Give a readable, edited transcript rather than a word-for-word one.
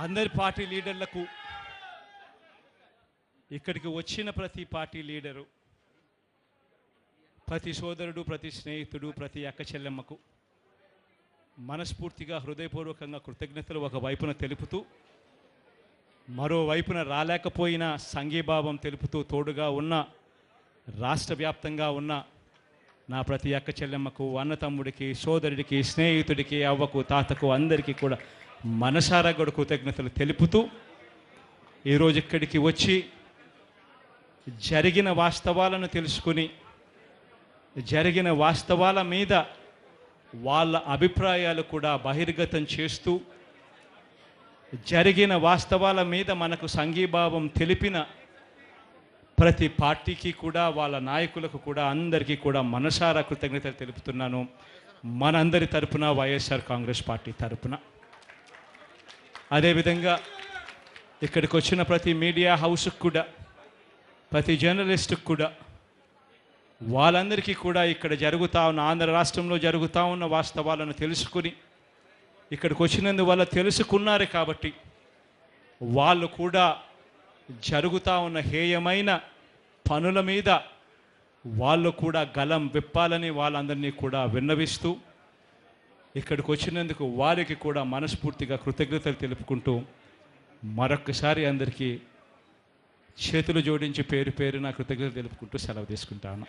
అందరి పార్టీ లీడర్లకు, ఇక్కడికి వచ్చిన ప్రతి పార్టీ లీడరు, ప్రతి సోదరుడు, ప్రతి స్నేహితుడు, ప్రతి అక్క చెల్లెమ్మకు మనస్ఫూర్తిగా హృదయపూర్వకంగా కృతజ్ఞతలు ఒకవైపున తెలుపుతూ, మరోవైపున రాలేకపోయిన సంఘీభావం తెలుపుతూ తోడుగా ఉన్న రాష్ట్ర వ్యాప్తంగా ఉన్న నా ప్రతి అక్క చెల్లెమ్మకు, అన్న తమ్ముడికి, సోదరుడికి, స్నేహితుడికి, అవ్వకు, తాతకు అందరికీ కూడా మనసారా కూడా కృతజ్ఞతలు తెలుపుతూ ఈరోజు ఇక్కడికి వచ్చి జరిగిన వాస్తవాలను తెలుసుకుని, జరిగిన వాస్తవాల మీద వాళ్ళ అభిప్రాయాలు కూడా బహిర్గతం చేస్తూ, జరిగిన వాస్తవాల మీద మనకు సంఘీభావం తెలిపిన ప్రతి పార్టీకి కూడా, వాళ్ళ నాయకులకు కూడా, అందరికీ కూడా మనసారా కృతజ్ఞతలు తెలుపుతున్నాను. మనందరి తరపున, వైఎస్ఆర్ కాంగ్రెస్ పార్టీ తరపున. అదేవిధంగా ఇక్కడికి వచ్చిన ప్రతి మీడియా హౌస్కి కూడా, ప్రతి జర్నలిస్టుకు కూడా, వాళ్ళందరికీ కూడా ఇక్కడ జరుగుతూ ఉన్న, ఆంధ్ర రాష్ట్రంలో జరుగుతూ ఉన్న వాస్తవాలను తెలుసుకుని ఇక్కడికి వచ్చినందువల్ల తెలుసుకున్నారు కాబట్టి వాళ్ళు కూడా జరుగుతూ ఉన్న హేయమైన పనుల మీద వాళ్ళు కూడా గలం విప్పాలని వాళ్ళందరినీ కూడా విన్నవిస్తూ ఇక్కడికి వచ్చినందుకు వారికి కూడా మనస్ఫూర్తిగా కృతజ్ఞతలు తెలుపుకుంటూ మరొక్కసారి అందరికీ చేతులు జోడించి పేరు పేరున కృతజ్ఞతలు తెలుపుకుంటూ సెలవు తీసుకుంటాను.